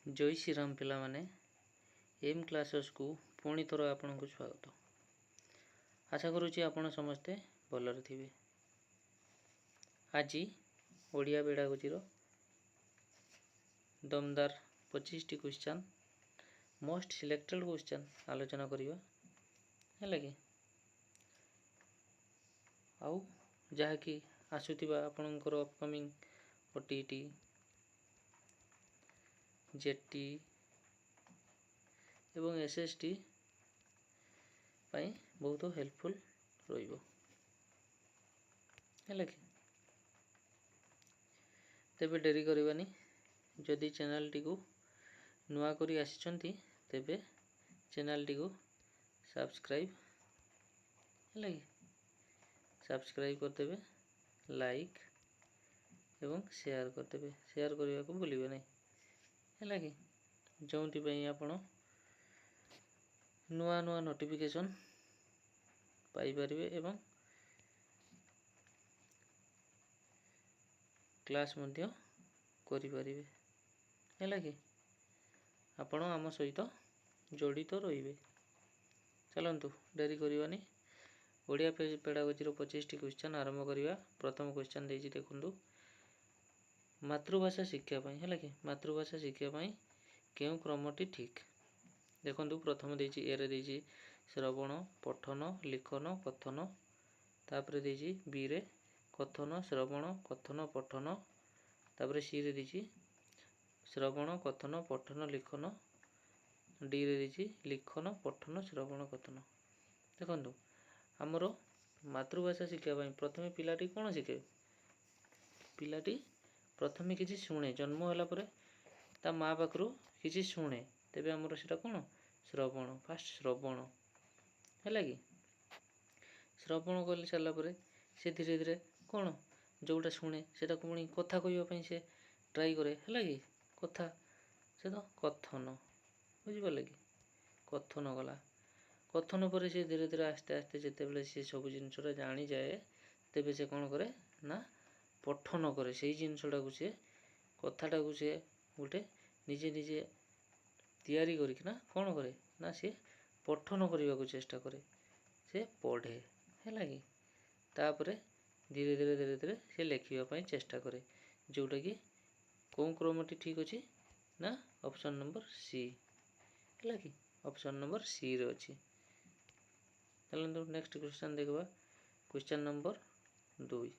जय श्री राम पिला माने एम क्लासेस को पुणी थर आपण को स्वागत। आशा करुच्ची आपण समस्ते भलरे थिबे। आज ओडिया पेडागोजी दमदार 25 टी क्वेश्चन मोस्ट सिलेक्टेड क्वेश्चन आलोचना करिवा है कि आउ जहा कि आसुतिबा आपणकर अपकमिंग ओटीटी जेटी एवं एसएसटी पाई बहुत हेल्पफुल रहिबो है कि तेबे डेरी करबानी। जदि चैनल टी को नुआ करी आसिचंती तेबे चैनल टी को सब्सक्राइब है कि सब्सक्राइब कर देबे, लाइक एवं शेयर कर देबे। शेयर करबा को भूलिबे नहीं है कि जोंति पई आपण नुआ नुआ नोटिफिकेशन पाई परिबे एवं क्लास मध्य करि परिबे है कि आपण आम सहित जड़ित रहिबे। चलंतु डेरी करबानी। ओडिया पेडागोजी 25 टी क्वेश्चन आरंभ करिवा। प्रथम क्वेश्चन देछि देखंतु, मातृभाषा शिक्षा पाई है कि मातृभाषा शिक्षा पाई केउ क्रमटी ठीक। देखंतु प्रथम देछि ए रे देछि श्रवण पठन लिखन कथन, तापर देछि बी रे कथन श्रवण कथन पठन, तापर सी रे देछि श्रवण कथन पठन लिखन, डी रे देछि लिखन पठन श्रवण कथन। देखंतु हमरो मातृभाषा शिक्षा पाई प्रथमे पिलाटी कोन शिखे, पिलाटी प्रथमे किछि शुणे, जन्म होला परे ता माँ पाखरु किछि शुणे, तेबे हमरो सेटा कोन श्रवण, फास्ट श्रवण है कि श्रवण कर सारा परे से धीरे धीरे कोन जोटा शुणे सेटा पुणी कथा कहबा पई से ट्राई करे है कि कथा से तो कथन बुझि पाले कि कथन गला। कथन पर से धीरे धीरे आस्ते आस्ते जिते बेले से सब जिनसटा जानी जाए तेबे से कौन करे ना पठन करे। से जिनसटा को से कथाटा को से गोटे निजे निजे तैयारी करिकना कौन करे ना से पठन करने को चेष्टा करे, से पढ़े है कि तापरे धीरे धीरे धीरे धीरे से लेखिबा पई चेष्टा करे, जोटा कि कौन क्रमटी ठीक अछि ना ऑप्शन नंबर सी है कि ऑप्शन नंबर सी रे अछि। चलंतु नेक्स्ट क्वेश्चन देखबा। Question number 2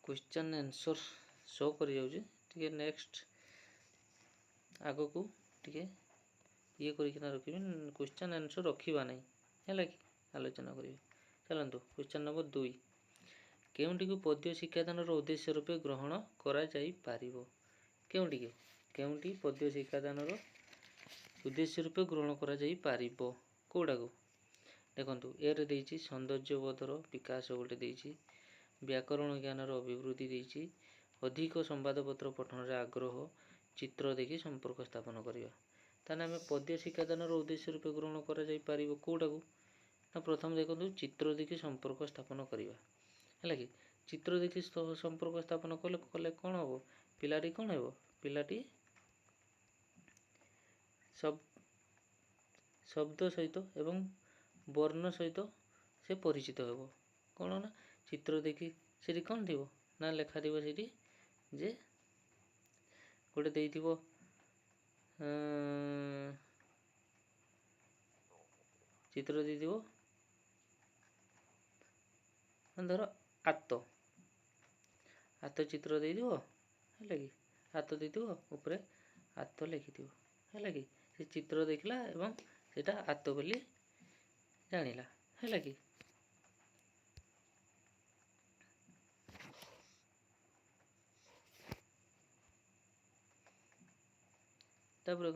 question answer show करि जाउछि टिके नेक्स्ट आगो को टिके ये करिकना रखिबे, क्वेश्चन आंसर रखिबा नहीं है कि आलोचना करिवे। चलंतु क्वेश्चन नंबर 2 केउंटी को पद्य शिक्षादान रो उद्देश्य रूपे ग्रहण करा जाई पारिबो। केउंटी पद्य शिक्षादान रो उद्देश्य रूपे ग्रहण करा जाई पारिबो कोडा को देखंतु ए रे देछि सौंदर्य बोधर विकास गोटे देछि, व्याकरण ज्ञान रो अभिवृद्धि देछि, अधिक संवादपत्र पठन रे आग्रह, चित्र देखि संपर्क स्थापन करिवा। ताने हमें पद्य शिक्षादान रो उद्देश्य रूपे ग्रहण करा जाई पारिबो कोडा को ना प्रथम देखंतु चित्र देखि संपर्क स्थापन करिवा है कि चित्र देखि संपर्क स्थापन कले कोन हो पिलाटी कोन हेबो, पिलाटी सब शब्द सहित एवं वर्ण सहित से परिचित हेबो। कोन ना चित्र देखि सेठी कोन थिबो ना लेखा थिबो सेठी जे गोटे देइथिबो चित्र देइथिबो धर हाथ चित्र देइथिबो है कि हाथ देइथिबो ऊपर हाथ लिखिथिबो है कि से चित्र देखला एवं सेटा हाथ बोली जानिला है कि तापर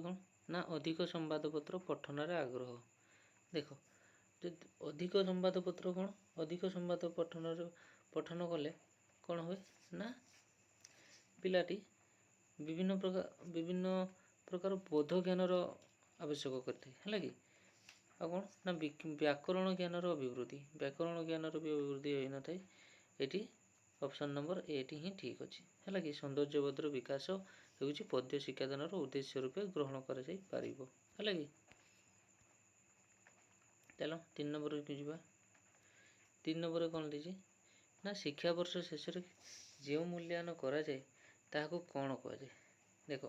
कोन ना अधिक संवादपत्र पठन रे आग्रह। देखो अधिक संवादपत्र कोन अधिक संवाद पठन कले कौन हुए ना पिलाटी विभिन्न प्रकार बोध ज्ञान आवश्यक करते है कि ଆଉ କ'ଣ ନା ବ୍ୟାକରଣ ଜ୍ଞାନର ଅଭିବୃଦ୍ଧି, ବ୍ୟାକରଣ ଜ୍ଞାନର ବି ଅଭିବୃଦ୍ଧି ହୋଇନଥାଏ। ଏଠି ଅପସନ୍ ନମ୍ବର ଏଟି ହିଁ ଠିକ୍ ଅଛି, ହେଲା କି। ସୌନ୍ଦର୍ଯ୍ୟବୋଧର ବିକାଶ ହେଉଛି ପଦ୍ୟ ଶିକ୍ଷାଦାନର ଉଦ୍ଦେଶ୍ୟ ରୂପେ ଗ୍ରହଣ କରାଯାଇପାରିବ, ହେଲା କି। ଚାଲ 3 ନମ୍ବରକୁ ଯିବା। 3 ନମ୍ବରରେ କ'ଣ ଦେଇଛି ନା ଶିକ୍ଷାବର୍ଷ ଶେଷରେ ଯେଉଁ ମୂଲ୍ୟାୟନ କରାଯାଏ ତାହାକୁ କ'ଣ କୁହାଯାଏ। ଦେଖ,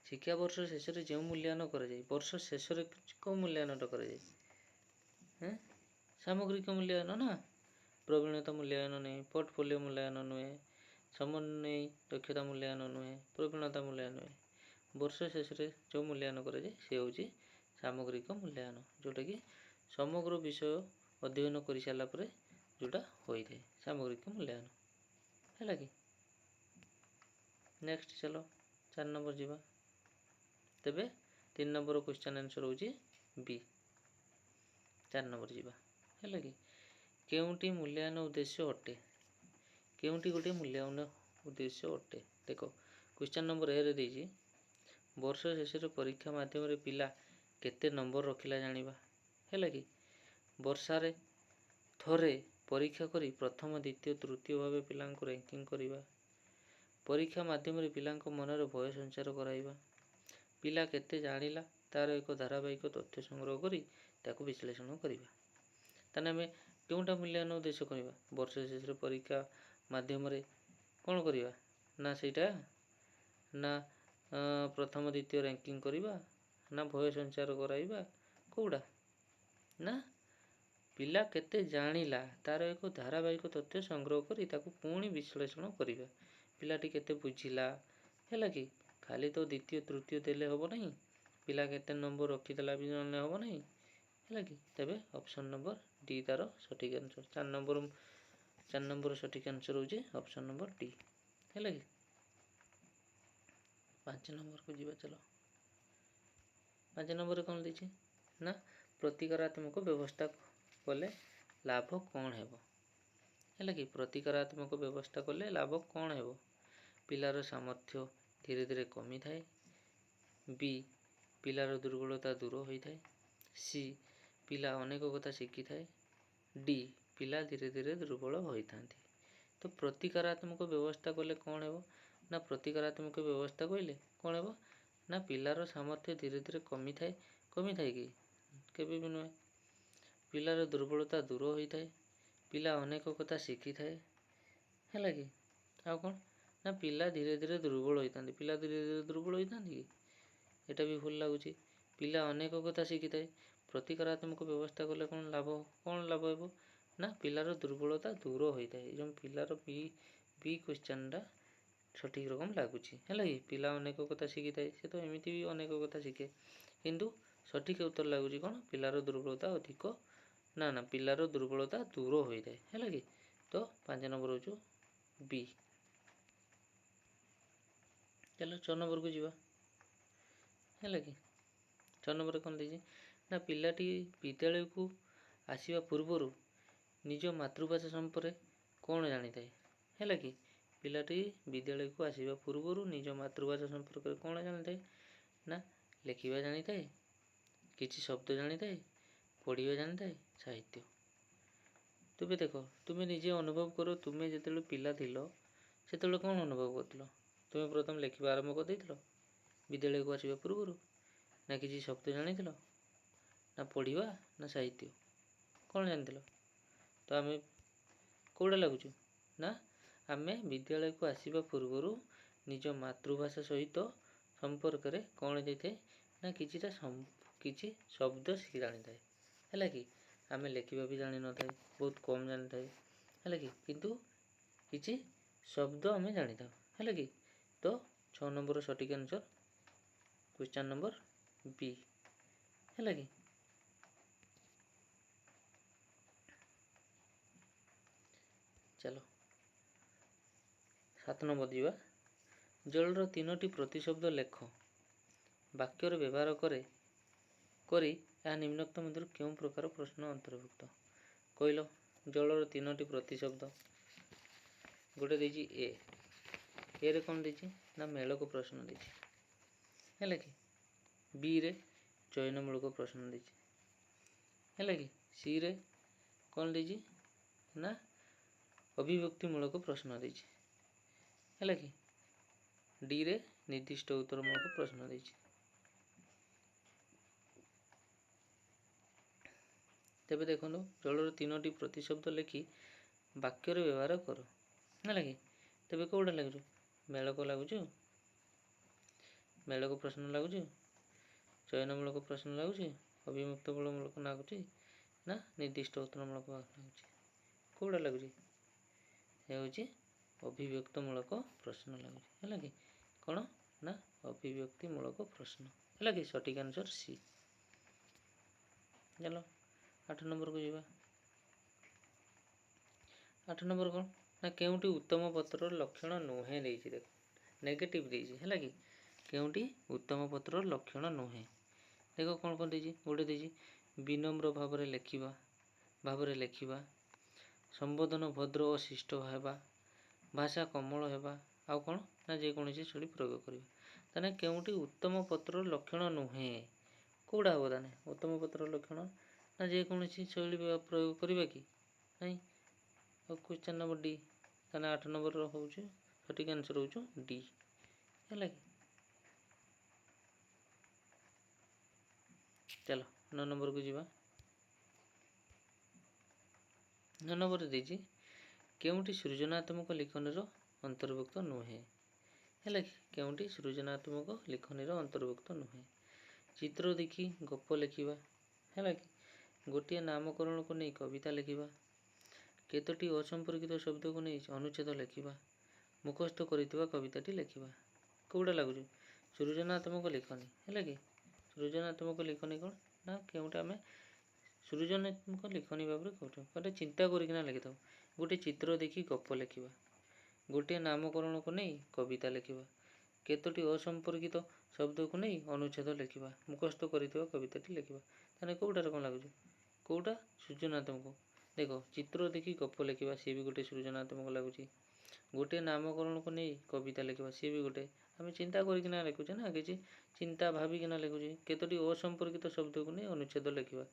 ଶିକ୍ଷାବର୍ଷ ଶେଷରେ ଯେଉଁ ମୂଲ୍ୟାୟନ କରାଯାଏ, ବର୍ଷ ଶେଷରେ କେଉଁ ମୂଲ୍ୟାୟନଟା କରାଯାଏ? ସାମଗ୍ରିକ ମୂଲ୍ୟାୟନ ନା, ପ୍ରବୀଣତା ମୂଲ୍ୟାୟନ ନୁହେଁ, ପୋର୍ଟଫୋଲିଓ ମୂଲ୍ୟାୟନ ନୁହେଁ, ସମନ୍ୱୟ ଦକ୍ଷତା ମୂଲ୍ୟାୟନ ନୁହେଁ, ପ୍ରବୀଣତା ମୂଲ୍ୟାୟନ ନୁହେଁ। ବର୍ଷ ଶେଷରେ ଯେଉଁ ମୂଲ୍ୟାୟନ କରାଯାଏ ସେ ହେଉଛି ସାମଗ୍ରିକ ମୂଲ୍ୟାୟନ, ଯେଉଁଟାକି ସମଗ୍ର ବିଷୟ ଅଧ୍ୟୟନ କରିସାରିଲା ପରେ ଯେଉଁଟା ହୋଇଥାଏ ସାମଗ୍ରିକ ମୂଲ୍ୟାୟନ, ହେଲା କି। ନେକ୍ସଟ ଚାଲ 4 ନମ୍ବର ଯିବା। ତେବେ 3 ନମ୍ବର କ୍ୱେଶ୍ଚନ୍ ଆନ୍ସର ହେଉଛି ବି। 4 ନମ୍ବର ଯିବା, ହେଲା କି। କେଉଁଟି ମୂଲ୍ୟାୟନ ଉଦ୍ଦେଶ୍ୟ ଅଟେ? କେଉଁଟି ଗୋଟିଏ ମୂଲ୍ୟାୟନ ଉଦ୍ଦେଶ୍ୟ ଅଟେ? ଦେଖ, କ୍ୱେଶ୍ଚନ୍ ନମ୍ବର ଏରେ ଦେଇଛି ବର୍ଷ ଶେଷରେ ପରୀକ୍ଷା ମାଧ୍ୟମରେ ପିଲା କେତେ ନମ୍ବର ରଖିଲା ଜାଣିବା, ହେଲା କି। ବର୍ଷରେ ଥରେ ପରୀକ୍ଷା କରି ପ୍ରଥମ, ଦ୍ୱିତୀୟ, ତୃତୀୟ ଭାବେ ପିଲାଙ୍କୁ ର୍ୟାଙ୍କିଂ କରିବା, ପରୀକ୍ଷା ମାଧ୍ୟମରେ ପିଲାଙ୍କ ମନରେ ଭୟ ସଞ୍ଚାର କରାଇବା, ପିଲା କେତେ ଜାଣିଲା ତା'ର ଏକ ଧାରାବାହିକ ତଥ୍ୟ ସଂଗ୍ରହ କରି ତାକୁ ବିଶ୍ଳେଷଣ କରିବା। ତାହେଲେ ଆମେ କେଉଁଟା ମୂଲ୍ୟାୟନ ଉଦ୍ଦେଶ୍ୟ କରିବା? ବର୍ଷ ଶେଷରେ ପରୀକ୍ଷା ମାଧ୍ୟମରେ କ'ଣ କରିବା ନା ସେଇଟା ନା ପ୍ରଥମ, ଦ୍ୱିତୀୟ ର୍ୟାଙ୍କିଂ କରିବା, ନା ଭୟ ସଞ୍ଚାର କରାଇବା, କେଉଁଟା ନା ପିଲା କେତେ ଜାଣିଲା ତା'ର ଏକ ଧାରାବାହିକ ତଥ୍ୟ ସଂଗ୍ରହ କରି ତାକୁ ପୁଣି ବିଶ୍ଳେଷଣ କରିବା। ପିଲାଟି କେତେ ବୁଝିଲା, ହେଲା କି। ଖାଲି ତ ଦ୍ୱିତୀୟ ତୃତୀୟ ଦେଲେ ହେବ ନାହିଁ, ପିଲା କେତେ ନମ୍ବର ରଖିଥିଲା ବି ଜାଣିଲେ ହେବ ନାହିଁ, ହେଲା କି। ତେବେ ଅପସନ୍ ନମ୍ବର ଡି ତା'ର ସଠିକ୍ ଆନ୍ସର। 4 ନମ୍ବର ସଠିକ୍ ଆନ୍ସର ହେଉଛି ଅପସନ୍ ନମ୍ବର ଡି, ହେଲା କି। 5 ନମ୍ବରକୁ ଯିବା ଚାଲ। 5 ନମ୍ବରରେ କ'ଣ ଦେଇଛି ନା ପ୍ରତିକାରାତ୍ମକ ବ୍ୟବସ୍ଥା କଲେ ଲାଭ କ'ଣ ହେବ, ହେଲା କି। ପ୍ରତିକାରାତ୍ମକ ବ୍ୟବସ୍ଥା କଲେ ଲାଭ କ'ଣ ହେବ? ପିଲାର ସାମର୍ଥ୍ୟ ଧୀରେ ଧୀରେ କମିଥାଏ। ବି, ପିଲାର ଦୁର୍ବଳତା ଦୂର ହୋଇଥାଏ। ସି, ପିଲା ଅନେକ କଥା ଶିଖିଥାଏ। ଡି, ପିଲା ଧୀରେ ଧୀରେ ଦୁର୍ବଳ ହୋଇଥାନ୍ତି। ତ ପ୍ରତିକାରାତ୍ମକ ବ୍ୟବସ୍ଥା କଲେ କ'ଣ ହେବ ନା ପ୍ରତିକାରାତ୍ମକ ବ୍ୟବସ୍ଥା କହିଲେ କ'ଣ ହେବ ନା ପିଲାର ସାମର୍ଥ୍ୟ ଧୀରେ ଧୀରେ କମିଥାଏ କି? କେବେ ବି ନୁହେଁ। ପିଲାର ଦୁର୍ବଳତା ଦୂର ହୋଇଥାଏ, ପିଲା ଅନେକ କଥା ଶିଖିଥାଏ, ହେଲା କି। ଆଉ କ'ଣ ନା ପିଲା ଧୀରେ ଧୀରେ ଦୁର୍ବଳ ହୋଇଥାନ୍ତି। ପିଲା ଧୀରେ ଧୀରେ ଦୁର୍ବଳ ହୋଇଥାନ୍ତି କି? ଏଇଟା ବି ଭୁଲ ଲାଗୁଛି। ପିଲା ଅନେକ କଥା ଶିଖିଥାଏ। ପ୍ରତିକାରାତ୍ମକ ବ୍ୟବସ୍ଥା କଲେ କ'ଣ ଲାଭ ହେବ ନା ପିଲାର ଦୁର୍ବଳତା ଦୂର ହୋଇଥାଏ। ଯେଉଁ ପିଲାର ବି କ୍ୱେଶ୍ଚନ୍ଟା ସଠିକ୍ ରକମ ଲାଗୁଛି, ହେଲା କି। ପିଲା ଅନେକ କଥା ଶିଖିଥାଏ, ସେ ତ ଏମିତି ବି ଅନେକ କଥା ଶିଖେ, କିନ୍ତୁ ସଠିକ୍ ଉତ୍ତର ଲାଗୁଛି କ'ଣ ପିଲାର ଦୁର୍ବଳତା ପିଲାର ଦୁର୍ବଳତା ଦୂର ହୋଇଥାଏ, ହେଲା କି। ତ 5 ନମ୍ବର ହେଉଛୁ ବି। ଚାଲ 6 ନମ୍ବରକୁ ଯିବା, ହେଲା କି। 6 ନମ୍ବରରେ କ'ଣ ଦେଇଛି ନା ପିଲାଟି ବିଦ୍ୟାଳୟକୁ ଆସିବା ପୂର୍ବରୁ ନିଜ ମାତୃଭାଷା ସମ୍ପର୍କରେ କ'ଣ ଜାଣିଥାଏ, ହେଲା କି। ପିଲାଟି ବିଦ୍ୟାଳୟକୁ ଆସିବା ପୂର୍ବରୁ ନିଜ ମାତୃଭାଷା ସମ୍ପର୍କରେ କ'ଣ ଜାଣିଥାଏ ନା ଲେଖିବା ଜାଣିଥାଏ, କିଛି ଶବ୍ଦ ଜାଣିଥାଏ, ପଢ଼ିବା ଜାଣିଥାଏ, ସାହିତ୍ୟ। ତେବେ ଦେଖ, ତୁମେ ନିଜେ ଅନୁଭବ କର, ତୁମେ ଯେତେବେଳେ ପିଲା ଥିଲ ସେତେବେଳେ କ'ଣ ଅନୁଭବ କରୁଥିଲ? ତୁମେ ପ୍ରଥମେ ଲେଖିବା ଆରମ୍ଭ କରିଦେଇଥିଲ ବିଦ୍ୟାଳୟକୁ ଆସିବା ପୂର୍ବରୁ, ନା କିଛି ଶବ୍ଦ ଜାଣିଥିଲ, ନା ପଢ଼ିବା, ନା ସାହିତ୍ୟ, କ'ଣ ଜାଣିଥିଲ? ତ ଆମେ କେଉଁଟା ଲାଗୁଛୁ ନା ଆମେ ବିଦ୍ୟାଳୟକୁ ଆସିବା ପୂର୍ବରୁ ନିଜ ମାତୃଭାଷା ସହିତ ସମ୍ପର୍କରେ କ'ଣ ଦେଇଥାଏ ନା କିଛି ଶବ୍ଦ ଜାଣିଥାଏ, ହେଲା କି। ଆମେ ଲେଖିବା ବି ଜାଣିନଥାଏ, ବହୁତ କମ୍ ଜାଣିଥାଏ, ହେଲା କି, କିନ୍ତୁ କିଛି ଶବ୍ଦ ଆମେ ଜାଣିଥାଉ, ହେଲା କି। ତ 6 ନମ୍ବର ସଠିକ୍ ଆନ୍ସର କ୍ୱେଶ୍ଚନ୍ ନମ୍ବର ବି, ହେଲା କି। ଚାଲ 7 ନମ୍ବର ଯିବା। ଜଳର 3ଟି ପ୍ରତିଶବ୍ଦ ଲେଖ, ବାକ୍ୟର ବ୍ୟବହାର କରି ଏହା ନିମ୍ନୋକ୍ତ ମଧ୍ୟରୁ କେଉଁ ପ୍ରକାର ପ୍ରଶ୍ନ ଅନ୍ତର୍ଭୁକ୍ତ? କହିଲ, ଜଳର 3ଟି ପ୍ରତିଶବ୍ଦ। ଗୋଟେ ଦେଇଛି ଏରେ କ'ଣ ଦେଇଛି ନା ମେଳକ ପ୍ରଶ୍ନ ଦେଇଛି, ହେଲା କି। ବିରେ ଚୟନମୂଳକ ପ୍ରଶ୍ନ ଦେଇଛି, है कि सी रे कौन देजी ना अभिव्यक्तिमूलक प्रश्न देजी है कि डी रे निर्दिष्ट उत्तरमूलक प्रश्न देजी। तेबे देखो जलर 3टी प्रतिशब्द लिखि वाक्य व्यवहार कर है कि तेबे कौटा लगुच मेलक लगुच मेलक प्रश्न लगुच चयनमूलक प्रश्न लगुच अभिमुक्तमूलक लगुच ना निर्दिष्ट उत्तरमूलक लगुच कौटा लगुच ये अभिव्यक्तिमूलक प्रश्न लगुच है कि कौन ना अभिव्यक्तिमूलक प्रश्न है कि सठिक आंसर सी। चलो 8 नंबर को जीवा। 8 नंबर कौन ना केउटी उत्तम पत्र लक्षण नुहे देछि देख नेगेटिव देछि है कि केउटी उत्तम पत्र लक्षण नुहे देखो कौन कौन देछि गोटे देछि विनम्र भावरे लेखिबा संबोधन भद्र और शिष्ट हेबा भाषा कोमल हेबा आउ कौन ना जेकोसी शैली प्रयोग करबा ताने केउटी उत्तम पत्र लक्षण नुहे कौड़ा हम ताने उत्तम पत्र लक्षण ना जेकोसी शैली प्रयोग करबा कि नहीं। क्वेश्चन नंबर डी ताने 8 नंबर हो सठिक आंसर हो डी है कि। चलो 9 नंबर को जीवा। 9 नंबर देछि केउटी सृजनात्मक लिखन अंतर्भुक्त नुहे है कि केउटी सृजनात्मक लिखन अंतर्भुक्त नुहे चित्र देखी गप लिखा है कि गोटे नामकरण को नहीं कविता लिखा केतोटी असंपर्कित शब्द को नहीं अनुच्छेद लिखा मुखस्थ कर कविताटी लिखा कौटा लगुच सृजनात्मक लिखनी है कि सृजनात्मक लिखनी कौन ना केउटा आम सृजनात्मक लिखनी भाव में कहूँ गोटे चिंता करना लिखि था गोटे चित्र देखी गप लिखा गोटे नामकरण को नहीं कविता लिखा केतोटी असंपर्कित शब्द को नहीं अनुच्छेद लिखा मुखस्थ कर कविताटी लिखा ताने कौटार कौन लगुच कौटा सृजनात्मक देख चित्र देखी गप लिखा सी भी गोटे सृजनात्मक लगुच गोटे नामकरण को नहीं कविता लिखा सी भी गोटे आम चिंता करना लिखुचे ना कि चिंता भाविकिना लिखुचे केतोटी असंपर्कित शब्द को नहीं अनुच्छेद लिखा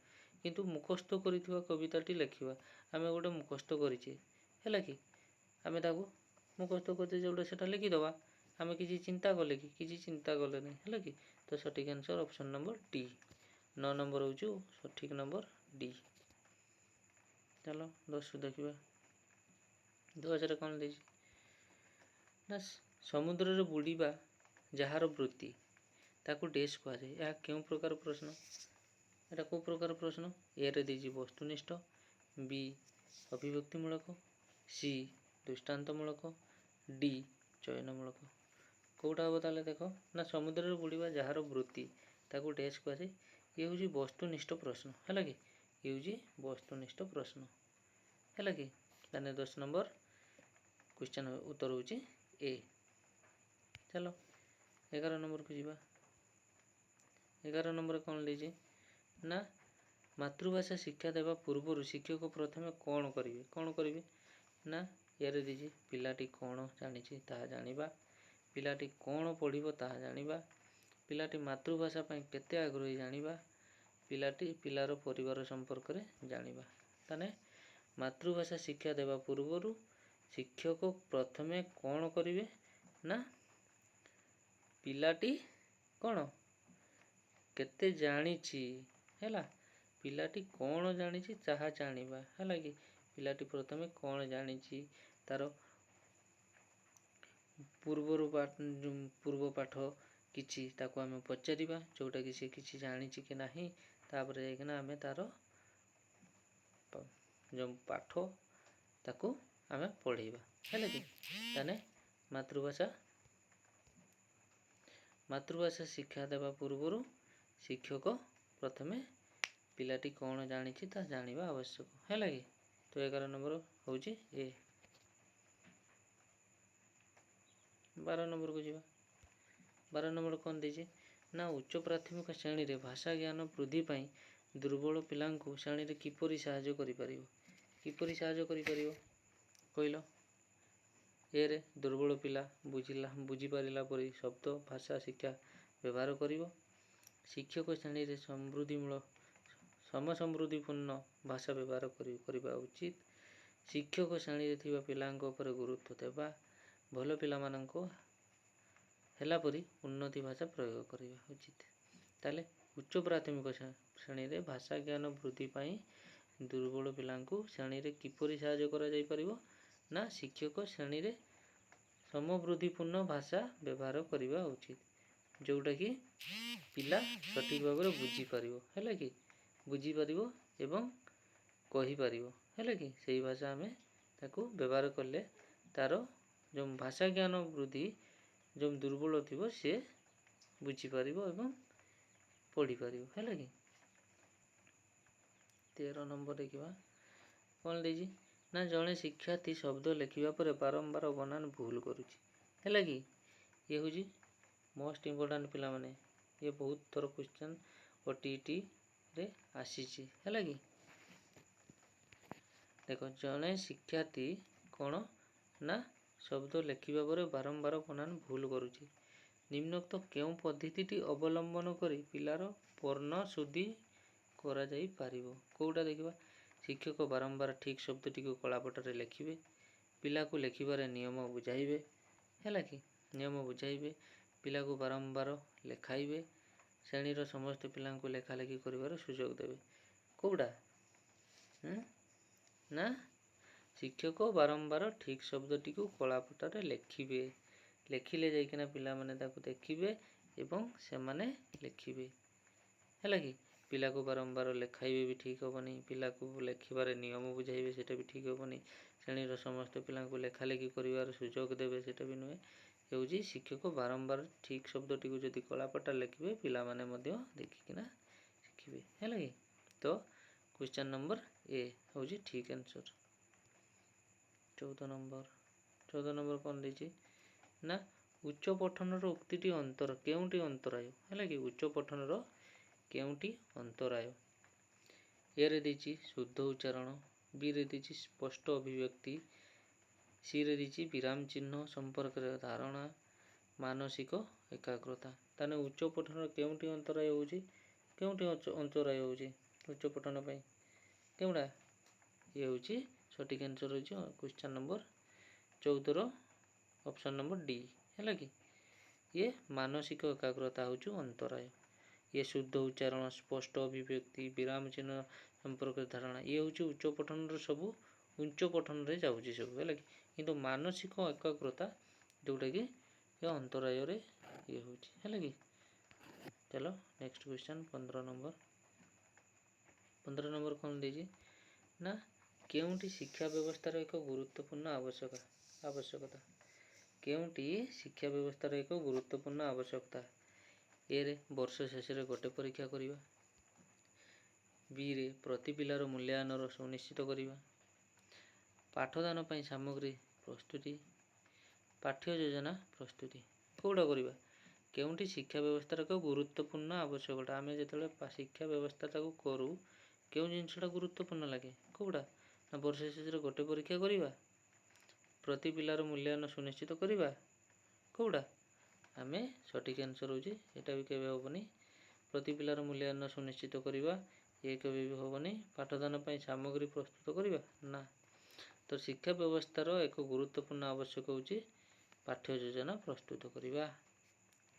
किंतु मुखस्थ कर कविताटी लिखा आम गोटे मुखस्थ करें है कि आम मुखस्थ करते जोटा से लिखिदबा आम किसी चिंता कले कि किसी चिंता कले नहीं है कि तो सठिक answer option number D 9 number हो सठिक नंबर डी। चलो 10 देखा 10 कौन दे ना समुद्र बुड़ीबा जार वृत्ति ताकू डेस कहुए यह क्यों प्रकार प्रश्न एटा को प्रकार प्रश्न ए रे देजी वस्तुनिष्ठ बी अभिव्यक्तिमूलक सी दृष्टान्तमूलक डी चयनमूलक कौटा हम ताले देखो ना समुद्र बुड़ीबा जार वृत्ति ताकू डेस कहुए ये हूँ वस्तुनिष्ठ प्रश्न है कि ये हूँ वस्तुनिष्ठ प्रश्न है कि 10 नंबर क्वेश्चन उत्तर हो ए। चलो 11 नंबर को जीवा। 11 नंबर कौन लीजिए ना मातृभाषा शिक्षा देवा पूर्व शिक्षक प्रथमे कौन करेंगे ना यार दीजिए पिलाटी कौन जानी ताहा जानिबा पिलाटी कौन पढ़िबो ताहा जानिबा पिलाटी मातृभाषा पाई केते आग्रही जानिबा पिलाटी पिलार परिवार संपर्क रे जानिबा ताने मातृभाषा शिक्षा देवा पूर्व शिक्षक प्रथमे कौन करेंगे ना पिलाटी कौन केते जानिछि हैला पिलाटी कौन जानिछि ताहा जानिबा हैला कि पिलाटी प्रथमे कौन जानिछि तार पूर्व पाठ किछि ताको आमे पचारिबा जोटा कि से किछि जानिछि कि नाही तापर जाइकना आमे तार जो पाठ ताको आमे पढ़ेबा हैला कि ताने मातृभाषा शिक्षा देवा पूर्व शिक्षक प्रथमे पिलाटी कौन जानिछि ता जानिबा आवश्यक हैला कि तो 11 नंबर होउछि ए। 12 नंबर को जीवा। 12 नंबर कौन दीजिए ना उच्च प्राथमिक श्रेणी रे भाषा ज्ञान वृद्धि पाई दुर्बल पिलांको श्रेणी रे किपरि सहाय्य करि परिबो कहलो ए रे दुर्बल पिला बुझी पारिला परि शब्द भाषा शिक्षा व्यवहार करिवो शिक्षक श्रेणी रे ସମସମୃଦ୍ଧିପୂର୍ଣ୍ଣ ଭାଷା ବ୍ୟବହାର କରିବା ଉଚିତ। ଶିକ୍ଷକ ଶ୍ରେଣୀରେ ଥିବା ପିଲାଙ୍କ ଉପରେ ଗୁରୁତ୍ୱ ଦେବା। ଭଲ ପିଲାମାନଙ୍କୁ ହେଲା ପରି ଉନ୍ନତି ଭାଷା ପ୍ରୟୋଗ କରିବା ଉଚିତ। ତାହେଲେ ଉଚ୍ଚ ପ୍ରାଥମିକ ଶ୍ରେଣୀରେ ଭାଷା ଜ୍ଞାନ ବୃଦ୍ଧି ପାଇଁ ଦୁର୍ବଳ ପିଲାଙ୍କୁ ଶ୍ରେଣୀରେ କିପରି ସାହାଯ୍ୟ କରାଯାଇପାରିବ ନା ଶିକ୍ଷକ ଶ୍ରେଣୀରେ ସମବୃଦ୍ଧିପୂର୍ଣ୍ଣ ଭାଷା ବ୍ୟବହାର କରିବା ଉଚିତ, ଯେଉଁଟାକି ପିଲା ସଠିକ୍ ଭାବରେ ବୁଝିପାରିବ, ହେଲା କି ବୁଝିପାରିବ ଏବଂ କହିପାରିବ, ହେଲା କି ସେଇ ଭାଷା ଆମେ ତାକୁ ବ୍ୟବହାର କଲେ ତାର ଯେଉଁ ଭାଷା ଜ୍ଞାନ ବୃଦ୍ଧି ଯେଉଁ ଦୁର୍ବଳ ଥିବ ସେ ବୁଝିପାରିବ ଏବଂ ପଢ଼ିପାରିବ, ହେଲା କି। 13 ନମ୍ବର ଦେଖିବା କ'ଣ ଦେଇଛି ନା ଜଣେ ଶିକ୍ଷାର୍ଥୀ ଶବ୍ଦ ଲେଖିବା ପରେ ବାରମ୍ବାର ବନାନ ଭୁଲ କରୁଛି, ହେଲା କି। ଇଏ ହେଉଛି ମୋଷ୍ଟ ଇମ୍ପୋର୍ଟାଣ୍ଟ ପିଲାମାନେ, ଇଏ ବହୁତ ଥର କ୍ୱେଶ୍ଚନ୍ OTETରେ ଆସିଛି, ହେଲା କି। ଦେଖ ଜଣେ ଶିକ୍ଷାର୍ଥୀ କ'ଣ ନା ଶବ୍ଦ ଲେଖିବା ପରେ ବାରମ୍ବାର ବନାନ ଭୁଲ କରୁଛି। ନିମ୍ନୋକ୍ତ କେଉଁ ପଦ୍ଧତିଟି ଅବଲମ୍ବନ କରି ପିଲାର ବର୍ଣ୍ଣ ଶୁଦ୍ଧି କରାଯାଇପାରିବ? କେଉଁଟା ଦେଖିବା। ଶିକ୍ଷକ ବାରମ୍ବାର ଠିକ୍ ଶବ୍ଦଟିକୁ କଳାପଟରେ ଲେଖିବେ। ପିଲାକୁ ଲେଖିବାରେ ନିୟମ ବୁଝାଇବେ, ହେଲା କି ନିୟମ ବୁଝାଇବେ। ପିଲାକୁ ବାରମ୍ବାର ଲେଖାଇବେ। ଶ୍ରେଣୀର ସମସ୍ତ ପିଲାଙ୍କୁ ଲେଖାଲେଖି କରିବାର ସୁଯୋଗ ଦେବେ। କେଉଁଟା ନା ଶିକ୍ଷକ ବାରମ୍ବାର ଠିକ୍ ଶବ୍ଦଟିକୁ କଳାପଟରେ ଲେଖିବେ। ଲେଖିଲେ ଯାଇକିନା ପିଲାମାନେ ତାକୁ ଦେଖିବେ ଏବଂ ସେମାନେ ଲେଖିବେ, ହେଲା କି। ପିଲାକୁ ବାରମ୍ବାର ଲେଖାଇବେ ବି ଠିକ୍ ହେବନି। ପିଲାକୁ ଲେଖିବାରେ ନିୟମ ବୁଝାଇବେ, ସେଇଟା ବି ଠିକ୍ ହେବନି। ଶ୍ରେଣୀର ସମସ୍ତ ପିଲାଙ୍କୁ ଲେଖାଲେଖି କରିବାର ସୁଯୋଗ ଦେବେ, ସେଇଟା ବି ନୁହେଁ। ହେଉଛି ଶିକ୍ଷକ ବାରମ୍ବାର ଠିକ୍ ଶବ୍ଦଟିକୁ ଯଦି କଳାପଟା ଲେଖିବେ ପିଲାମାନେ ମଧ୍ୟ ଦେଖିକିନା ଶିଖିବେ, ହେଲା କି। ତ କ୍ୱେଶ୍ଚନ୍ ନମ୍ବର ଏ ହେଉଛି ଠିକ୍ ଆନ୍ସର୍। 14 ନମ୍ବର କ'ଣ ଦେଇଛି ନା ଉଚ୍ଚ ପଠନର ଉକ୍ତିଟି କେଉଁଟି ଅନ୍ତରାୟ, ହେଲା କି ଉଚ୍ଚ ପଠନର କେଉଁଟି ଅନ୍ତରାୟ। ଏରେ ଦେଇଛି ଶୁଦ୍ଧ ଉଚ୍ଚାରଣ, ବିରେ ଦେଇଛି ସ୍ପଷ୍ଟ ଅଭିବ୍ୟକ୍ତି, ସିରେ ଦେଇଛି ବିରାମ ଚିହ୍ନ ସମ୍ପର୍କରେ ଧାରଣା, ମାନସିକ ଏକାଗ୍ରତା। ତାହେଲେ ଉଚ୍ଚ ପଠନର କେଉଁଟି ଅନ୍ତରାୟ ହେଉଛି, କେଉଁଟି ଅନ୍ତରାୟ ହେଉଛି ଉଚ୍ଚ ପଠନ ପାଇଁ କେଉଁଟା? ଇଏ ହେଉଛି ସଠିକ୍ ଆନ୍ସର୍ ହେଉଛି କ୍ୱେଶ୍ଚନ୍ ନମ୍ବର 14ର ଅପସନ୍ ନମ୍ବର ଡି, ହେଲା କି। ଇଏ ମାନସିକ ଏକାଗ୍ରତା ହେଉଛି ଅନ୍ତରାୟ। ଇଏ ଶୁଦ୍ଧ ଉଚ୍ଚାରଣ, ସ୍ପଷ୍ଟ ଅଭିବ୍ୟକ୍ତି, ବିରାମ ଚିହ୍ନ ସମ୍ପର୍କରେ ଧାରଣା, ଇଏ ହେଉଛି ଉଚ୍ଚ ପଠନର ସବୁ ଉଚ୍ଚ ପଠନରେ ଯାଉଛି ସବୁ, ହେଲା କି। କିନ୍ତୁ ମାନସିକ ଏକାଗ୍ରତା ଯେଉଁଟାକି ଏ ଅନ୍ତରାୟରେ ଇଏ ହେଉଛି, ହେଲା କି। ଚାଲ ନେକ୍ସଟ କ୍ୱେଶ୍ଚନ୍ 15 ନମ୍ବର କ'ଣ ଦେଇଛି ନା କେଉଁଟି ଶିକ୍ଷା ବ୍ୟବସ୍ଥାର ଏକ ଗୁରୁତ୍ୱପୂର୍ଣ୍ଣ ଆବଶ୍ୟକତା। କେଉଁଟି ଶିକ୍ଷା ବ୍ୟବସ୍ଥାର ଏକ ଗୁରୁତ୍ୱପୂର୍ଣ୍ଣ ଆବଶ୍ୟକତା? ଏରେ ବର୍ଷ ଶେଷରେ ଗୋଟେ ପରୀକ୍ଷା କରିବା, ବିରେ ପ୍ରତି ପିଲାର ମୂଲ୍ୟାୟନର ସୁନିଶ୍ଚିତ କରିବା, ପାଠଦାନ ପାଇଁ ସାମଗ୍ରୀ ପ୍ରସ୍ତୁତି, ପାଠ୍ୟ ଯୋଜନା ପ୍ରସ୍ତୁତି। କେଉଁଟା କରିବା? କେଉଁଟି ଶିକ୍ଷା ବ୍ୟବସ୍ଥାର ଏକ ଗୁରୁତ୍ୱପୂର୍ଣ୍ଣ ଆବଶ୍ୟକତା। ଆମେ ଯେତେବେଳେ ଶିକ୍ଷା ବ୍ୟବସ୍ଥାଟାକୁ କରୁ କେଉଁ ଜିନିଷଟା ଗୁରୁତ୍ୱପୂର୍ଣ୍ଣ ଲାଗେ, କେଉଁଟା ନା ବର୍ଷ ଶେଷରେ ଗୋଟେ ପରୀକ୍ଷା କରିବା, ପ୍ରତି ପିଲାର ମୂଲ୍ୟାୟନ ସୁନିଶ୍ଚିତ କରିବା, କେଉଁଟା ଆମେ ସଠିକ୍ ଆନ୍ସର୍ ହେଉଛି ଏଇଟା ବି କେବେ ହେବନି। ପ୍ରତି ପିଲାର ମୂଲ୍ୟାୟନ ସୁନିଶ୍ଚିତ କରିବା ଏ କେବେ ବି ହେବନି। ପାଠଦାନ ପାଇଁ ସାମଗ୍ରୀ ପ୍ରସ୍ତୁତ କରିବା ନା। ତ ଶିକ୍ଷା ବ୍ୟବସ୍ଥାର ଏକ ଗୁରୁତ୍ୱପୂର୍ଣ୍ଣ ଆବଶ୍ୟକ ହେଉଛି ପାଠ୍ୟ ଯୋଜନା ପ୍ରସ୍ତୁତ କରିବା,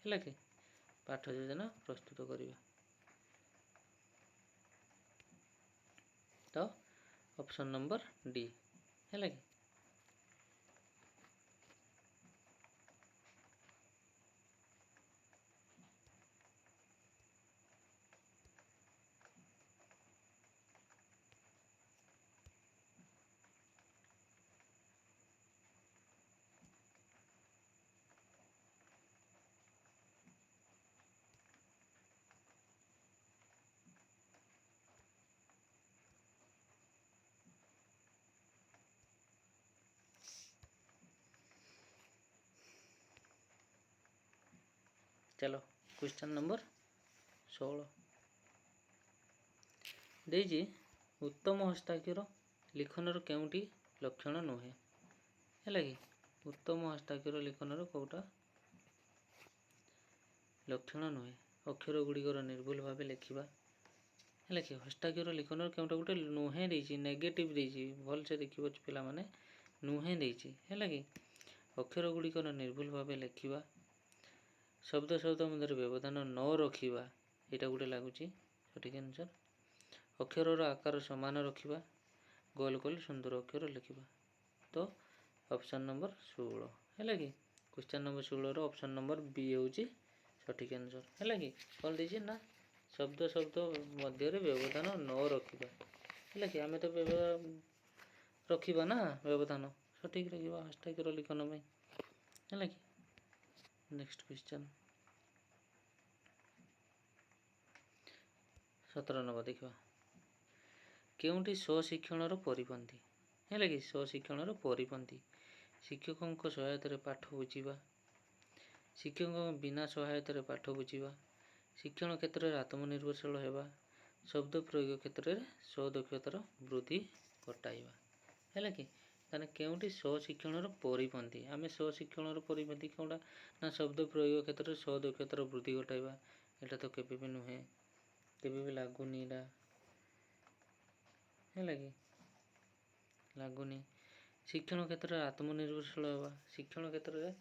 ହେଲା କି ପାଠ୍ୟ ଯୋଜନା ପ୍ରସ୍ତୁତ କରିବା। ତ ଅପସନ୍ ନମ୍ବର ଡି, ହେଲା କି। ଚାଲ କ୍ୱେଶ୍ଚନ୍ ନମ୍ବର 16 ଦେଇଛି ଉତ୍ତମ ହସ୍ତାକ୍ଷର ଲିଖନର କେଉଁଟି ଲକ୍ଷଣ ନୁହେଁ, ହେଲା କି। ଉତ୍ତମ ହସ୍ତାକ୍ଷର ଲିଖନର କେଉଁଟା ଲକ୍ଷଣ ନୁହେଁ? ଅକ୍ଷର ଗୁଡ଼ିକର ନିର୍ଭୁଲ ଭାବେ ଲେଖିବା, है कि हस्ताक्षर लिखन केउटा गोटे नुहे देछि नेगेटिव देछि भलसे देखिबो पिला माने नुहे देछि है कि अक्षर गुड़िक निर्भुल भाव लिखा शब्द शब्द मध्य व्यवधान न रखा यहाँ गोटे लगुच सठिक आंसर अक्षर आकार समान रखा गोल गोल सुंदर अक्षर लिखा तो ऑप्शन नंबर 16 है कि question number 16 option number B हूँ सठिक आंसर है कि कौन देछि ना शब्द शब्द मध्य व्यवधान न रखा है कि आम तो रखा ना व्यवधान सठिक रखा हस्ताक्षर लिखन में है कि नेक्स्ट क्वेश्चन 17 नंबर देखा केउंटी स्वशिक्षण परिपंथी है कि स्वशिक्षण परिपंथी शिक्षकों सहायता पाठ बुझा शिक्षकों बिना सहायता पाठ बुझा शिक्षण क्षेत्र में आत्मनिर्भरशील होगा शब्द प्रयोग क्षेत्र में स्वदक्षतार वृद्धि घटाइबा है कि ताने केउंटी स्वशिक्षण परिपंथी आम स्वशिक्षण परिपंथी कौटा ना शब्द प्रयोग क्षेत्र में स्वदक्षतार वृद्धि घटाइबा यहाँ तो केवे भी नुहे केवे भी लगुनि है कि लगुनि शिक्षण क्षेत्र में आत्मनिर्भरशील होगा शिक्षण क्षेत्र में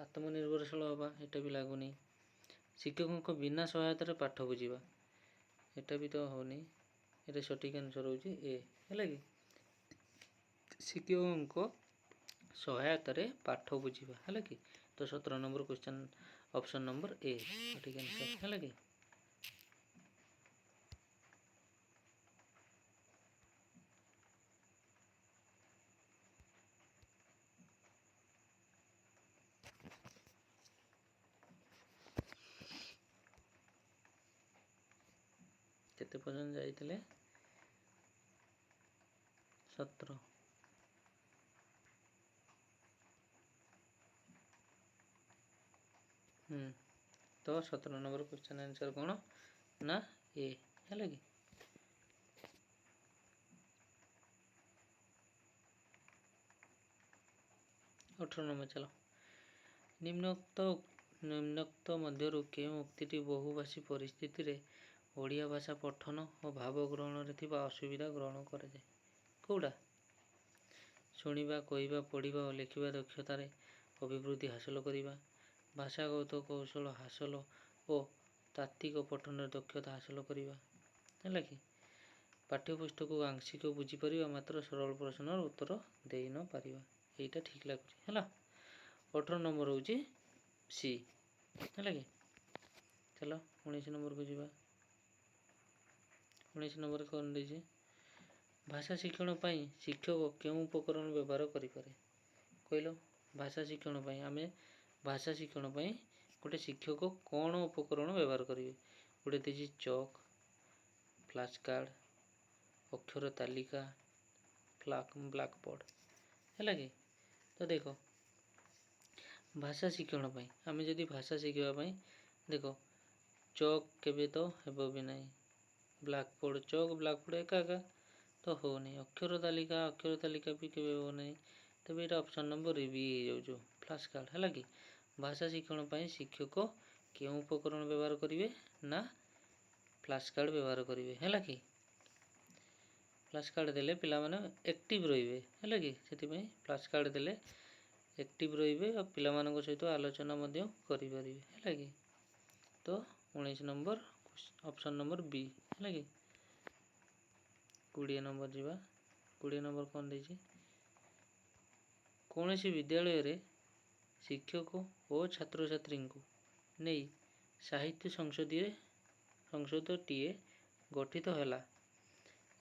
आत्मनिर्भरशील होगा यहाँ भी लगुनि शिक्षकों बिना सहायता पाठ बुझा यहाँ भी तो होनी ये सठिक आंसर हो ए है कि शिक्षकों सहायता पाठ बुझा है कि तो 17 number question option number A सठिक आंसर है कि 17 तो 17 नंबर क्वेश्चन आंसर कौन ना ए है कि 18 नंबर चलो निम्नोक्त मध्यरु केउं उक्तिटी बहुभाषी परिस्थिति रे ओडिया भाषा पठन और भाव ग्रहण रे थिबा असुविधा ग्रहण करे जाए कौटा शुणिबा कहवा पढ़ा और लिखा दक्षतार अभिवृद्धि हासिल करवा भाषागत कौशल हासिल और तात्विक पठन दक्षता हासिल करवा है कि पाठ्यपुस्तक को आंशिक बुझीपर मात्र सरल प्रश्न उत्तर दे न पारिबा यहीटा ठीक लगुच है 18 नंबर हूँ सी है कि चलो 19 नंबर को जीवा 19 नंबर कौन दीजिए भाषा शिक्षण पाई शिक्षक क्यों उपकरण व्यवहार करें कहल भाषा शिक्षण पाई आमे भाषा शिक्षण पाई गोटे शिक्षक कौन उपकरण व्यवहार करेंगे गोटे दीजिए चक फ्लैश कार्ड अक्षर तालिका ब्लैकबोर्ड है कि तो देखो भाषा शिक्षण पाई आमे जदि भाषा शिखा देख चक केबे तो हेबो भी नहीं ब्लैकबोर्ड चक ब्लैकबोर्ड एका एका तो हो नहीं अक्षर तालिका भी केबे हो नहीं तब ये ऑप्शन नंबर बी हो फ्लैश कार्ड है कि भाषा शिक्षण पाई शिक्षक क्यों उपकरण व्यवहार करेंगे ना फ्लैश कार्ड व्यवहार करेंगे है कि फ्लैश कार्ड देले पिला माने एक्टिव रहिबे है कि से फ्लैश कार्ड देले एक्टिव रहिबे और पिला मानक सहित आलोचना मध्य करि परिबे है कि तो 19 नंबर ऑप्शन नंबर बी है कि 20 नंबर जीवा 20 नंबर कौन देछि कौन सी विद्यालय रे शिक्षक और छात्र छात्री को नहीं साहित्य संसदटीए गठित हैला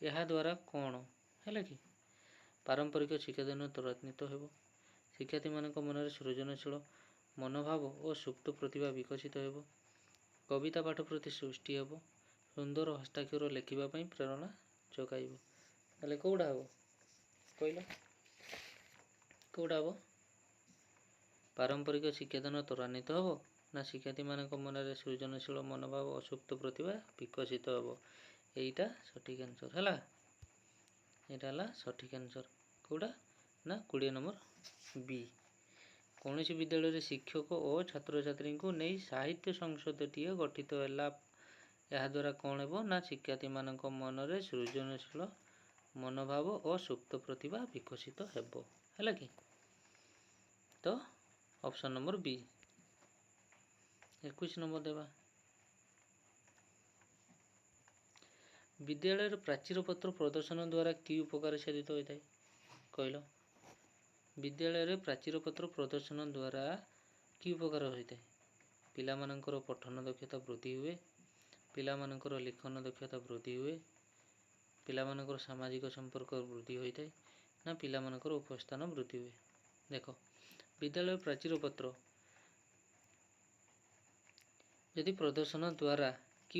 यह द्वारा कौन है कि पारंपरिक शिक्षादान त्वरान्वित हेबो शिक्षार्थी मान मन सृजनशील मनोभाव और सुप्त प्रतिभा विकसित हेबो कविता पाठ प्रति सृष्टि हेबो सुंदर हस्ताक्षर लिखापी प्रेरणा जगाइब ताले कौटा हे कहल कौटा हे पारंपरिक शिक्षादान त्वरान्वित हेबो ना शिक्षार्थी मान मन सृजनशील मनोभाव और सुप्त प्रतिभा विकसित हेबो यहीटा सठिक आंसर है यहाँ सठिक आंसर कौटा ना 20 नंबर बी कौन सी विद्यालय शिक्षक और छात्र छात्री को नहीं साहित्य संसदटीए गठित हैला ଏହାଦ୍ୱାରା କ'ଣ ହେବ ନା ଶିକ୍ଷାର୍ଥୀମାନଙ୍କ ମନରେ ସୃଜନଶୀଳ ମନୋଭାବ ଓ ସୁପ୍ତ ପ୍ରତିଭା ବିକଶିତ ହେବ। ହେଲା କି? ତ ଅପସନ୍ ନମ୍ବର ବି। 21 ନମ୍ବର ଦେବା। ବିଦ୍ୟାଳୟର ପ୍ରାଚୀର ପତ୍ର ପ୍ରଦର୍ଶନ ଦ୍ୱାରା କି ଉପକାର ସାଧିତ ହୋଇଥାଏ କହିଲ? ବିଦ୍ୟାଳୟରେ ପ୍ରାଚୀର ପତ୍ର ପ୍ରଦର୍ଶନ ଦ୍ୱାରା କି ଉପକାର ହୋଇଥାଏ? ପିଲାମାନଙ୍କର ପଠନ ଦକ୍ଷତା ବୃଦ୍ଧି ହୁଏ, ପିଲାମାନଙ୍କର ଲିଖନ ଦକ୍ଷତା ବୃଦ୍ଧି ହୁଏ, ପିଲାମାନଙ୍କର ସାମାଜିକ ସମ୍ପର୍କ ବୃଦ୍ଧି ହୋଇଥାଏ, ନା ପିଲାମାନଙ୍କର ଉପସ୍ଥାନ ବୃଦ୍ଧି ହୁଏ? ଦେଖ, ବିଦ୍ୟାଳୟ ପ୍ରାଚୀର ପତ୍ର ଯଦି ପ୍ରଦର୍ଶନ ଦ୍ୱାରା କି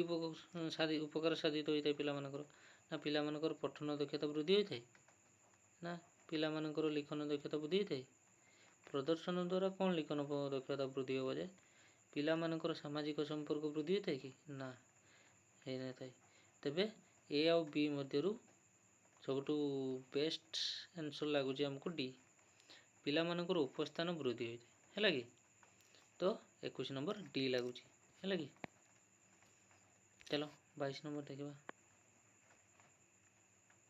ଉପକାର ସାଧିତ ହୋଇଥାଏ ପିଲାମାନଙ୍କର? ନା ପିଲାମାନଙ୍କର ପଠନ ଦକ୍ଷତା ବୃଦ୍ଧି ହୋଇଥାଏ, ନା ପିଲାମାନଙ୍କର ଲିଖନ ଦକ୍ଷତା ବୃଦ୍ଧି ହୋଇଥାଏ? ପ୍ରଦର୍ଶନ ଦ୍ୱାରା କ'ଣ ଲିଖନ ଦକ୍ଷତା ବୃଦ୍ଧି ହେବ ଯେ? ପିଲାମାନଙ୍କର ସାମାଜିକ ସମ୍ପର୍କ ବୃଦ୍ଧି ହୋଇଥାଏ କି? ନା, ହେଇନଥାଏ। ତେବେ ଏ ଆଉ ବି ମଧ୍ୟରୁ ସବୁଠୁ ବେଷ୍ଟ ଆନ୍ସର ଲାଗୁଛି ଆମକୁ ଡି, ପିଲାମାନଙ୍କର ଉପସ୍ଥାନ ବୃଦ୍ଧି ହୋଇଥାଏ। ହେଲା କି? ତ 21 ନମ୍ବର ଡି ଲାଗୁଛି। ହେଲା କି? ଚାଲ 22 ନମ୍ବର ଦେଖିବା।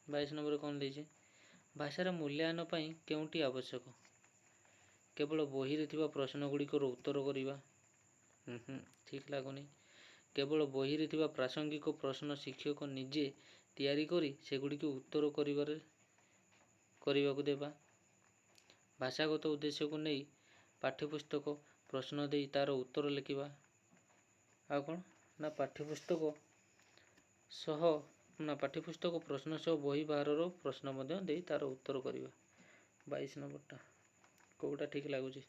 22 ନମ୍ବରରେ କ'ଣ ଦେଇଛି? ଭାଷାର ମୂଲ୍ୟାୟନ ପାଇଁ କେଉଁଟି ଆବଶ୍ୟକ? କେବଳ ବହିରେ ଥିବା ପ୍ରଶ୍ନ ଗୁଡ଼ିକର ଉତ୍ତର କରିବା? ଠିକ୍ ଲାଗୁନି। କେବଳ ବହିରେ ଥିବା ପ୍ରାସଙ୍ଗିକ ପ୍ରଶ୍ନ ଶିକ୍ଷକ ନିଜେ ତିଆରି କରି ସେଗୁଡ଼ିକୁ ଉତ୍ତର କରିବାକୁ ଦେବା? ଭାଷାଗତ ଉଦ୍ଦେଶ୍ୟକୁ ନେଇ ପାଠ୍ୟପୁସ୍ତକ ପ୍ରଶ୍ନ ଦେଇ ତା'ର ଉତ୍ତର ଲେଖିବା? ଆଉ କ'ଣ ନା ପାଠ୍ୟପୁସ୍ତକ ପ୍ରଶ୍ନ ସହ ବହି ବାହାରର ପ୍ରଶ୍ନ ମଧ୍ୟ ଦେଇ ତା'ର ଉତ୍ତର କରିବା? 22 ନମ୍ବରଟା କେଉଁଟା ଠିକ୍ ଲାଗୁଛି?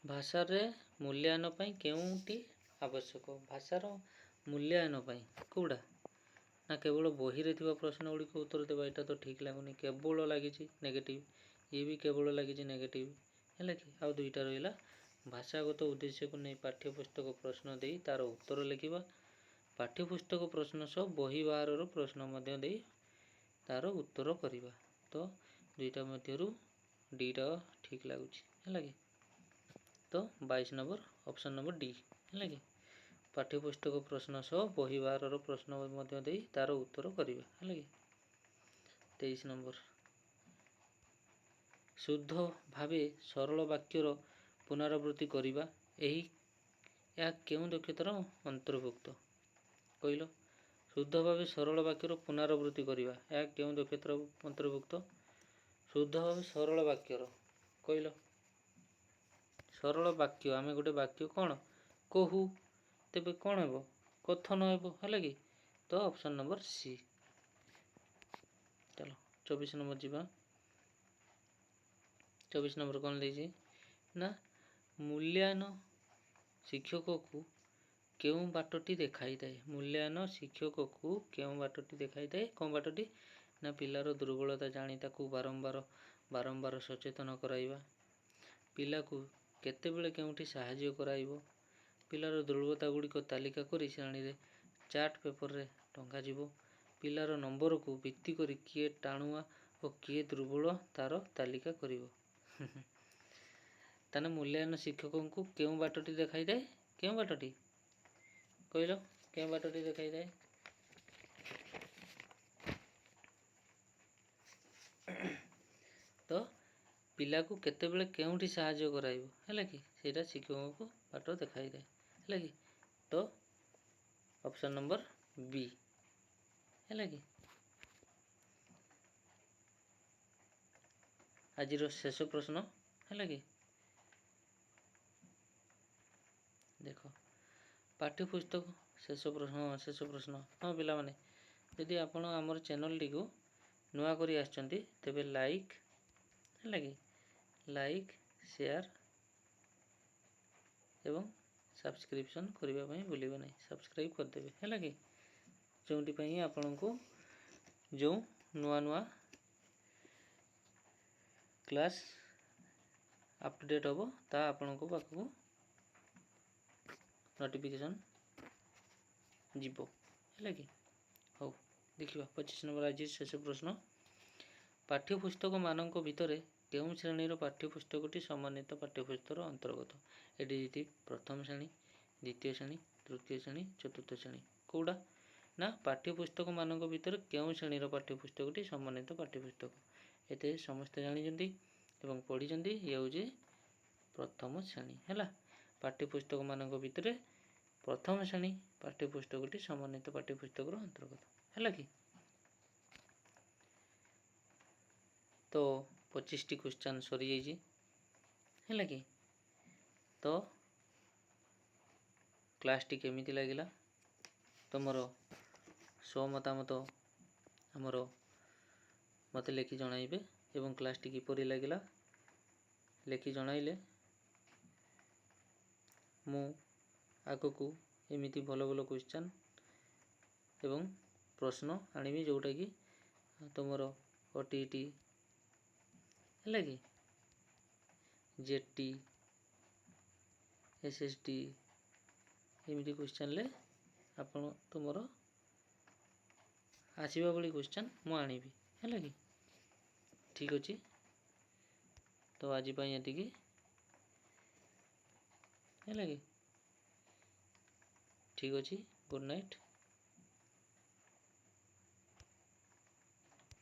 ଭାଷାରେ ମୂଲ୍ୟାୟନ ପାଇଁ କେଉଁଟି ଆବଶ୍ୟକ? ଭାଷାର ମୂଲ୍ୟାୟନ ପାଇଁ କେଉଁଟା? ନା କେବଳ ବହିରେ ଥିବା ପ୍ରଶ୍ନ ଗୁଡ଼ିକ ଉତ୍ତର ଦେବା? ଏଇଟା ତ ଠିକ୍ ଲାଗୁନି, କେବଳ ଲାଗିଛି ନେଗେଟିଭ୍, ଇଏ ବି କେବଳ ଲାଗିଛି ନେଗେଟିଭ୍। ହେଲା କି? ଆଉ ଦୁଇଟା ରହିଲା, ଭାଷାଗତ ଉଦ୍ଦେଶ୍ୟକୁ ନେଇ ପାଠ୍ୟପୁସ୍ତକ ପ୍ରଶ୍ନ ଦେଇ ତା'ର ଉତ୍ତର ଲେଖିବା, ପାଠ୍ୟପୁସ୍ତକ ପ୍ରଶ୍ନ ସହ ବହି ବାହାରର ପ୍ରଶ୍ନ ମଧ୍ୟ ଦେଇ ତା'ର ଉତ୍ତର କରିବା। ତ ଦୁଇଟା ମଧ୍ୟରୁ ଡିଟା ଠିକ୍ ଲାଗୁଛି। ହେଲା କି? ତ 22 ନମ୍ବର ଅପସନ୍ ନମ୍ବର ଡି। ହେଲା କି? ପାଠ୍ୟପୁସ୍ତକ ପ୍ରଶ୍ନ ସହ ବହି ବାହାରର ପ୍ରଶ୍ନ ମଧ୍ୟ ଦେଇ ତା'ର ଉତ୍ତର କରିବା। ହେଲା କି? 23 ନମ୍ବର, ଶୁଦ୍ଧ ଭାବେ ସରଳ ବାକ୍ୟର ପୁନରାବୃତ୍ତି କରିବା ଏହା କେଉଁ ଦକ୍ଷତାର ଅନ୍ତର୍ଭୁକ୍ତ କହିଲ? ଶୁଦ୍ଧ ଭାବେ ସରଳ ବାକ୍ୟର ପୁନରାବୃତ୍ତି କରିବା ଏହା କେଉଁ ଦକ୍ଷତାର ଅନ୍ତର୍ଭୁକ୍ତ? ଶୁଦ୍ଧ ଭାବେ ସରଳ ବାକ୍ୟର କହିଲ? ସରଳ ବାକ୍ୟ, ଆମେ ଗୋଟେ ବାକ୍ୟ କ'ଣ କହୁ, ତେବେ କ'ଣ ହେବ? କଥନ ହେବ। ହେଲା କି? ତ ଅପସନ୍ ନମ୍ବର ସି। ଚାଲ 24 ନମ୍ବର ଯିବା। 24 ନମ୍ବର କ'ଣ ଦେଇଛି? ନା ମୂଲ୍ୟାୟନ ଶିକ୍ଷକକୁ କେଉଁ ବାଟଟି ଦେଖାଇଥାଏ? ମୂଲ୍ୟାୟନ ଶିକ୍ଷକକୁ କେଉଁ ବାଟଟି ଦେଖାଇଥାଏ? କେଉଁ ବାଟଟି? ନା ପିଲାର ଦୁର୍ବଳତା ଜାଣି ତାକୁ ବାରମ୍ବାର ସଚେତନ କରାଇବା, ପିଲାକୁ କେତେବେଳେ କେଉଁଠି ସାହାଯ୍ୟ କରାଇବ, ପିଲାର ଦୁର୍ବଳତା ଗୁଡ଼ିକ ତାଲିକା କରି ଶ୍ରେଣୀରେ ଚାର୍ଟ ପେପରରେ ଟଙ୍ଗାଯିବ, ପିଲାର ନମ୍ବରକୁ ଭିତ୍ତି କରି କିଏ ଟାଣୁଆ ଓ କିଏ ଦୁର୍ବଳ ତା'ର ତାଲିକା କରିବ। ତାହେଲେ ମୂଲ୍ୟାୟନ ଶିକ୍ଷକଙ୍କୁ କେଉଁ ବାଟଟି ଦେଖାଇଥାଏ? କେଉଁ ବାଟଟି କହିଲ? କେଉଁ ବାଟଟି ଦେଖାଇଥାଏ? ତ ପିଲାକୁ କେତେବେଳେ କେଉଁଠି ସାହାଯ୍ୟ କରାଇବ? ହେଲା କି? ସେଇଟା ଶିକ୍ଷକଙ୍କୁ ବାଟ ଦେଖାଇଥାଏ। ହେଲା କି? ତ ଅପସନ୍ ନମ୍ବର ବି। ହେଲା କି? ଆଜିର ଶେଷ ପ୍ରଶ୍ନ। ହେଲା କି? ଦେଖ, ପାଠ୍ୟପୁସ୍ତକ ଶେଷ ପ୍ରଶ୍ନ। ହଁ ପିଲାମାନେ, ଯଦି ଆପଣ ଆମର ଚ୍ୟାନେଲଟିକୁ ନୂଆ କରି ଆସିଛନ୍ତି ତେବେ ଲାଇକ୍, ହେଲା କି, ଲାଇକ୍, ସେୟାର ଏବଂ ସବସ୍କ୍ରିପସନ୍ କରିବା ପାଇଁ ଭୁଲିବେ ନାହିଁ। ସବସ୍କ୍ରାଇବ୍ କରିଦେବେ। ହେଲା କି? ଯେଉଁଥିପାଇଁ ଆପଣଙ୍କୁ ଯେଉଁ ନୂଆ କ୍ଲାସ୍ ଅପଡେଟ୍ ହେବ ତାହା ଆପଣଙ୍କ ପାଖକୁ ନୋଟିଫିକେସନ୍ ଯିବ। ହେଲା କି? ହଉ ଦେଖିବା 25 ନମ୍ବର ଆଜି ଶେଷ ପ୍ରଶ୍ନ। ପାଠ୍ୟପୁସ୍ତକମାନଙ୍କ ଭିତରେ କେଉଁ ଶ୍ରେଣୀର ପାଠ୍ୟପୁସ୍ତକଟି ସମନ୍ୱିତ ପାଠ୍ୟପୁସ୍ତକର ଅନ୍ତର୍ଗତ? ଏଠି ପ୍ରଥମ ଶ୍ରେଣୀ, ଦ୍ୱିତୀୟ ଶ୍ରେଣୀ, ତୃତୀୟ ଶ୍ରେଣୀ, ଚତୁର୍ଥ ଶ୍ରେଣୀ। କେଉଁଟା ନା ପାଠ୍ୟପୁସ୍ତକ ମାନଙ୍କ ଭିତରେ କେଉଁ ଶ୍ରେଣୀର ପାଠ୍ୟପୁସ୍ତକଟି ସମନ୍ୱିତ ପାଠ୍ୟପୁସ୍ତକ, ଏତେ ସମସ୍ତେ ଜାଣିଛନ୍ତି ଏବଂ ପଢ଼ିଛନ୍ତି। ଇଏ ହେଉଛି ପ୍ରଥମ ଶ୍ରେଣୀ ହେଲା। ପାଠ୍ୟପୁସ୍ତକ ମାନଙ୍କ ଭିତରେ ପ୍ରଥମ ଶ୍ରେଣୀ ପାଠ୍ୟପୁସ୍ତକଟି ସମନ୍ୱିତ ପାଠ୍ୟପୁସ୍ତକର ଅନ୍ତର୍ଗତ ହେଲା କି। ତ 25ଟି କ୍ୱେଶ୍ଚନ୍ ସରିଯାଇଛି ହେଲା କି। ତ କ୍ଲାସ୍ଟି କେମିତି ଲାଗିଲା ତୁମର ମତାମତ ଆମର ମୋତେ ଲେଖି ଜଣାଇବେ ଏବଂ କ୍ଲାସ୍ଟି କିପରି ଲାଗିଲା ଲେଖି ଜଣାଇଲେ ମୁଁ ଆଗକୁ ଏମିତି ଭଲ ଭଲ କ୍ୱେଶ୍ଚନ୍ ଏବଂ ପ୍ରଶ୍ନ ଆଣିବି, ଯେଉଁଟାକି ତୁମର OTET ହେଲା କି, JET, SST ଏମିତି କ୍ୱେଶ୍ଚନ୍ରେ ଆପଣ ତୁମର ଆସିବା ଭଳି କ୍ୱେଶ୍ଚନ୍ ମୁଁ ଆଣିବି ହେଲା କି। ଠିକ୍ ଅଛି, ତ ଆଜି ପାଇଁ ଏତିକି ହେଲା କି। ଠିକ୍ ଅଛି, ଗୁଡ଼୍ ନାଇଟ୍।